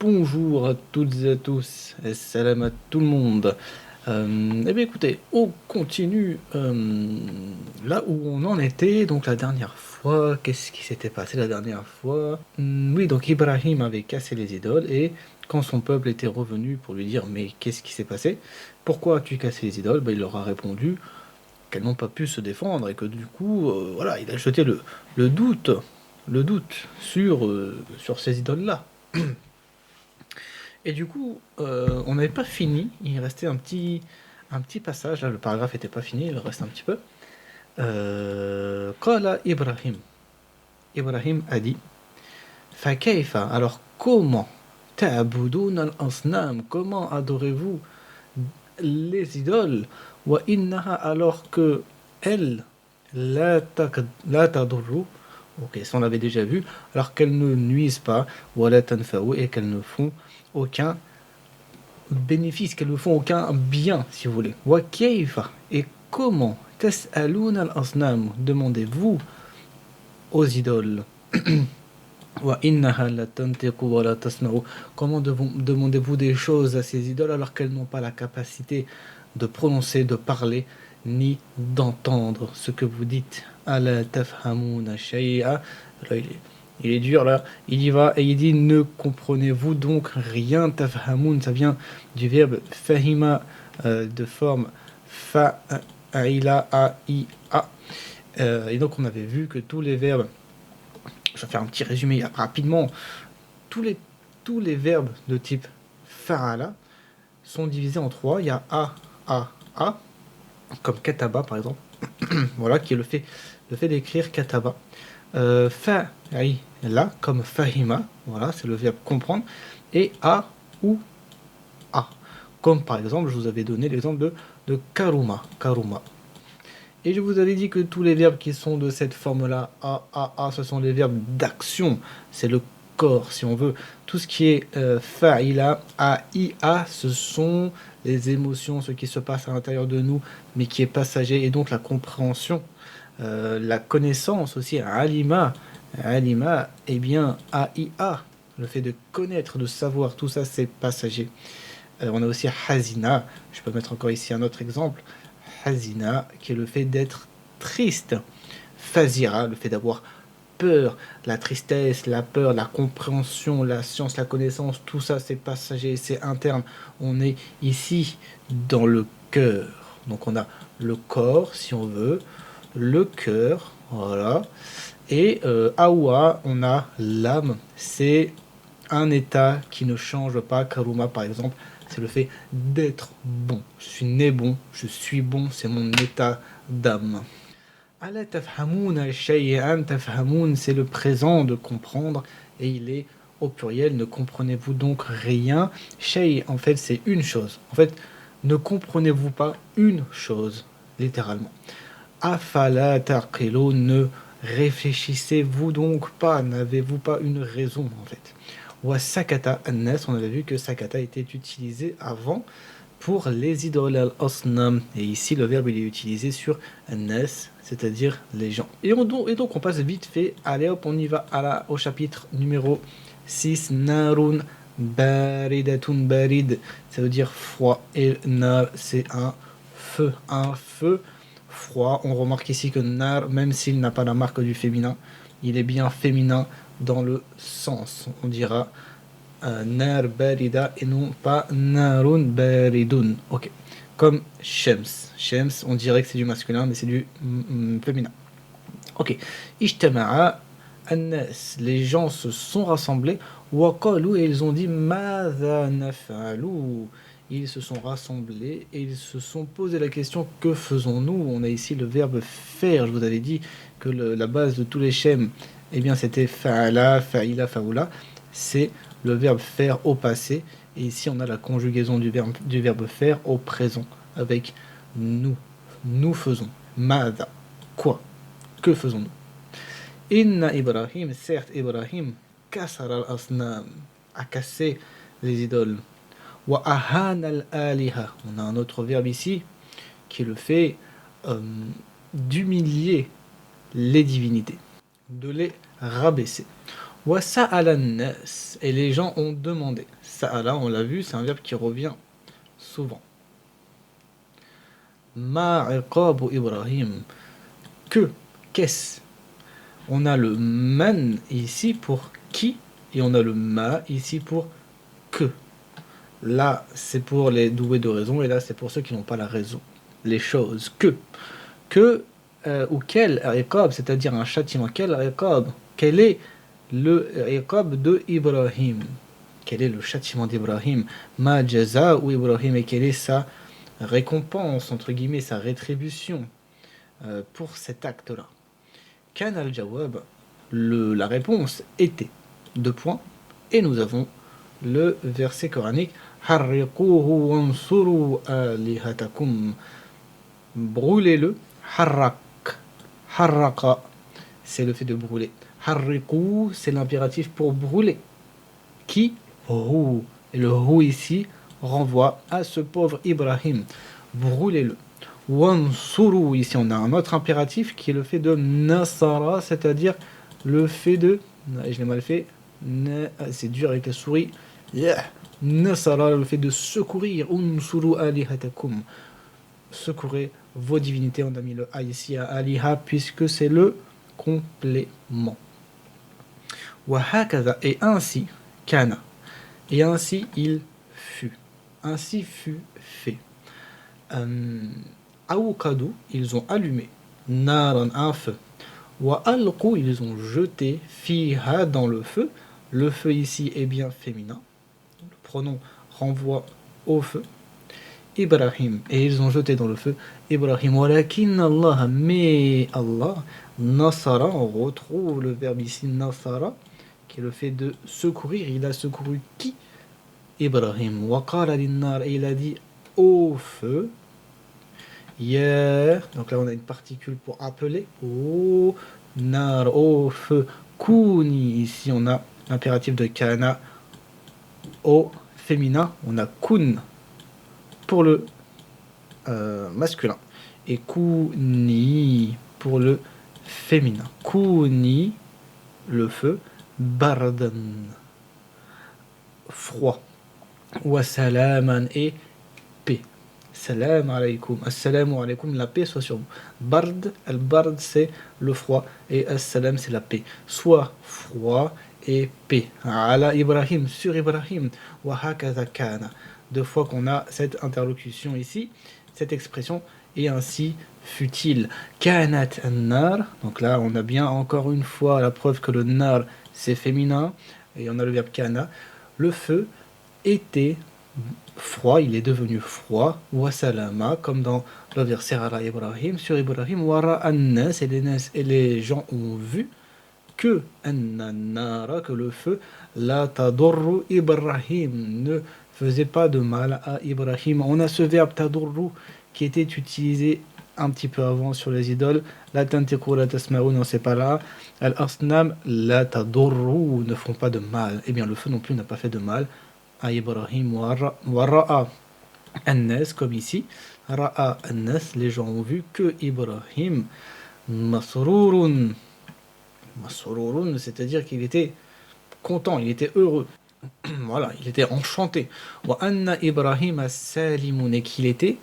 Bonjour à toutes et à tous, et salam à tout le monde. Eh bien écoutez, on continue là où on en était, donc la dernière fois, qu'est-ce qui s'était passé la dernière fois? Oui, donc Ibrahim avait cassé les idoles, et quand son peuple était revenu pour lui dire mais qu'est-ce qui s'est passé? Pourquoi as-tu cassé les idoles? Ben, il leur a répondu qu'elles n'ont pas pu se défendre, et que du coup, voilà, il a jeté le doute, sur ces idoles-là. Et du coup, on n'avait pas fini. Il restait un petit passage. Là, le paragraphe n'était pas fini. Il reste un petit peu. Qala Ibrahim. Ibrahim a dit Fakaifa. Alors, comment ta'budun al-asnam. Comment adorez-vous les idoles? Wa innaha. Alors que elles, la tadurru. Ok, ça on l'avait déjà vu. Alors qu'elles ne nuisent pas. Wa la tanfa'u. Et qu'elles ne font aucun bénéfice, qu'elles ne font aucun bien, si vous voulez. Wa kayfa, et comment tas'aloun al-asnam, demandez-vous aux idoles. Wa innaha la tantiqu wa la tasma'u, comment demandez-vous des choses à ces idoles alors qu'elles n'ont pas la capacité de prononcer, de parler, ni d'entendre ce que vous dites. Ala tafhamuna shay'a. Là, il est dur là, il y va et il dit ne comprenez-vous donc rien? Tafhamoun, ça vient du verbe fahima, de forme fa'ila a i a. Et donc on avait vu que tous les verbes, je vais faire un petit résumé rapidement, tous les, tous les verbes de type fa'ala sont divisés en trois. Il y a a, comme kataba par exemple, voilà, qui est le fait d'écrire kataba. Fa'ila comme fahima, voilà, c'est le verbe comprendre, et a ou a, comme par exemple, je vous avais donné l'exemple de karuma. Et je vous avais dit que tous les verbes qui sont de cette forme-là, a, ce sont les verbes d'action, c'est le corps si on veut. Tout ce qui est fa'ila, a, ce sont les émotions, ce qui se passe à l'intérieur de nous, mais qui est passager, et donc la compréhension. La connaissance aussi, alima, eh bien, aia, le fait de connaître, de savoir, tout ça c'est passager. On a aussi hazina, je peux mettre encore ici un autre exemple, hazina, qui est le fait d'être triste. Fazira, le fait d'avoir peur, la tristesse, la peur, la compréhension, la science, la connaissance, tout ça c'est passager, c'est interne. On est ici dans le cœur. Donc on a le corps, si on veut, le cœur, voilà. Et Awa, on a l'âme, c'est un état qui ne change pas. Karuma, par exemple, c'est le fait d'être bon. Je suis né bon, je suis bon, c'est mon état d'âme. Ala tafhamoun shay'an, tafhamoun, c'est le présent de comprendre, et il est au pluriel. Ne comprenez-vous donc rien? Shay, en fait, c'est une chose. En fait, ne comprenez-vous pas une chose, littéralement. Afala taqilun, ne réfléchissez-vous donc pas? N'avez-vous pas une raison, en fait? Wa sakata annas, on avait vu que sakata était utilisé avant pour les idoles al-asnam. Et ici, le verbe il est utilisé sur annas, c'est-à-dire les gens. Et donc on passe vite fait. Allez hop, on y va au chapitre numéro 6. Narun baridatun barid, ça veut dire froid. Et nar, c'est un feu froid. On remarque ici que nar, même s'il n'a pas la marque du féminin, il est bien féminin dans le sens. On dira nar barida et non pas narun baridun. Ok. Comme shems. Shems, on dirait que c'est du masculin, mais c'est du féminin. Ok. Ijtama'a annas. Les gens se sont rassemblés. Wa qalu, et ils ont dit madha naf'alu. Ils se sont rassemblés et ils se sont posé la question que faisons-nous? On a ici le verbe faire. Je vous avais dit que la base de tous les schèmes, eh bien, c'était fa'ala, fa'ila, fa'ula. C'est le verbe faire au passé. Et ici, on a la conjugaison du verbe faire au présent avec nous. Nous faisons. Mada. Quoi? Que faisons-nous? Inna Ibrahim, certes Ibrahim, kassar al-asnam, a cassé les idoles. Wa ahan al-aliha. On a un autre verbe ici qui est le fait d'humilier les divinités, de les rabaisser. Wa sa'ala an-nas. Et les gens ont demandé. Sa'ala, on l'a vu, c'est un verbe qui revient souvent. Ma iqabu Ibrahim. Que, qu'est-ce? On a le man ici pour qui et on a le ma ici pour que. Là, c'est pour les doués de raison et là, c'est pour ceux qui n'ont pas la raison. Les choses. Que ou quel iqab, c'est-à-dire un châtiment. Quel iqab? Quel est le iqab de Ibrahim? Quel est le châtiment d'Ibrahim? Ma jaza ou Ibrahim, et quelle est sa récompense, entre guillemets, sa rétribution pour cet acte-là? Kan al-jawab, la réponse était, deux points, et nous avons le verset coranique harriquhu wansuru alihatakum, brûlez-le. Harrak, harraqa, c'est le fait de brûler. Harriqu, c'est l'impératif pour brûler. Qui? Hu. Et le hu ici renvoie à ce pauvre Ibrahim. Brûlez-le. Wansuru, ici on a un autre impératif qui est le fait de nasara, c'est-à-dire le fait de. Je l'ai mal fait. C'est dur avec la souris. Nasara, le fait de secourir. Unsuru alihatakum. Secourez vos divinités. On a mis le a ici à aliha puisque c'est le complément. Wahakaza, et ainsi, kana. Et ainsi il fut. Ainsi fut fait. Aoukadu, ils ont allumé. Naran, un feu. Wa alqu, ils ont jeté. Fiha, dans le feu. Le feu ici est bien féminin. Le pronom renvoie au feu. Ibrahim, et ils ont jeté dans le feu Ibrahim. Walakin Allah, mais Allah, nasara, on retrouve le verbe ici nasara, qui est le fait de secourir. Il a secouru qui? Ibrahim. Waqala linnar, et il a dit au feu. Ya, donc là on a une particule pour appeler. Au nar, au feu. Kuni, ici on a l'impératif de kana. Au féminin, on a kun pour le masculin et kuni pour le féminin. Kuni, le feu. Bardan, froid. Wa salaman, et paix. Salam alaykum. Assalamu alaykum, la paix soit sur vous. Bard, al-bard c'est le froid et as-salam c'est la paix. Soit froid et paix. Ala Ibrahim, sur Ibrahim. Wa hakaza kana. Deux fois qu'on a cette interlocution ici, cette expression, et ainsi fut-il. Kanat an-nar, donc là on a bien encore une fois la preuve que le nar c'est féminin, et on a le verbe kana. Le feu était froid, il est devenu froid. Wa salama, comme dans le verset ala Ibrahim, sur Ibrahim. Wara an-nas, et les gens ont vu que an-nara, que le feu, la tadurru Ibrahim, ne faisait pas de mal à Ibrahim. On a ce verbe tadurru qui était utilisé un petit peu avant sur les idoles. La tantiqu la tasma'u, non c'est pas là. Al-asnam la tadurru, ne font pas de mal. Eh bien le feu non plus n'a pas fait de mal à Ibrahim. Wa ra'a an-nas, comme ici. Ra'a an-nas, les gens ont vu que Ibrahim masrurun. Masrurun, c'est-à-dire qu'il était content, il était heureux. Voilà, il était enchanté. Wa anna Ibrahim as-salimun, et qu'il était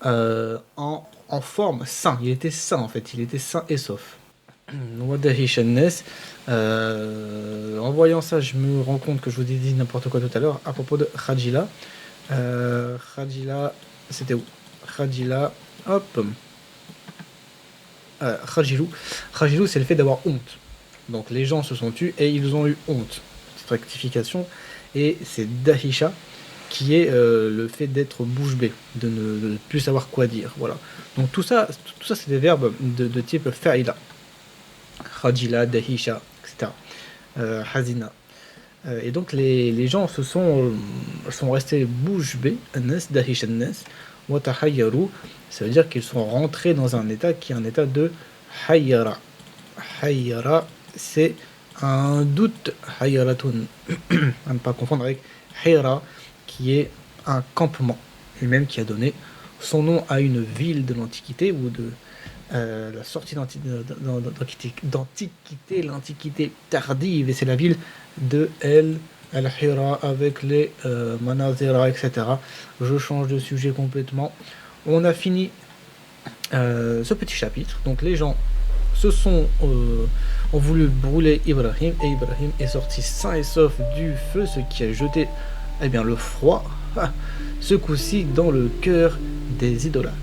en forme sain. Il était sain en fait, il était sain et sauf. Wa dahish an-nas. En voyant ça, je me rends compte que je vous ai dit n'importe quoi tout à l'heure à propos de Khadjila. Khadjila, c'était où? Khadjila, hop. Khajilou. Khajilou, c'est le fait d'avoir honte. Donc les gens se sont tus et ils ont eu honte. Cette rectification. Et c'est dahisha qui est le fait d'être bouche bée, de ne plus savoir quoi dire. Voilà. Donc tout ça c'est des verbes de type fa'ila. Khajila, dahisha, etc. Hazina. Et donc les gens sont restés bouche bée. Anas, dahisha nas. Watahayyaru, ça veut dire qu'ils sont rentrés dans un état qui est un état de hayyara. Hayyara, c'est un doute. Hayyaratun, à ne pas confondre avec Hira, qui est un campement, et même qui a donné son nom à une ville de l'Antiquité ou la sortie d'Antiquité, l'Antiquité tardive, et c'est la ville de El-Hira avec les Manazira, etc. Je change de sujet complètement. On a fini ce petit chapitre. Donc les gens ont voulu brûler Ibrahim, et Ibrahim est sorti sain et sauf du feu, ce qui a jeté le froid, ce coup-ci, dans le cœur des idolâtres.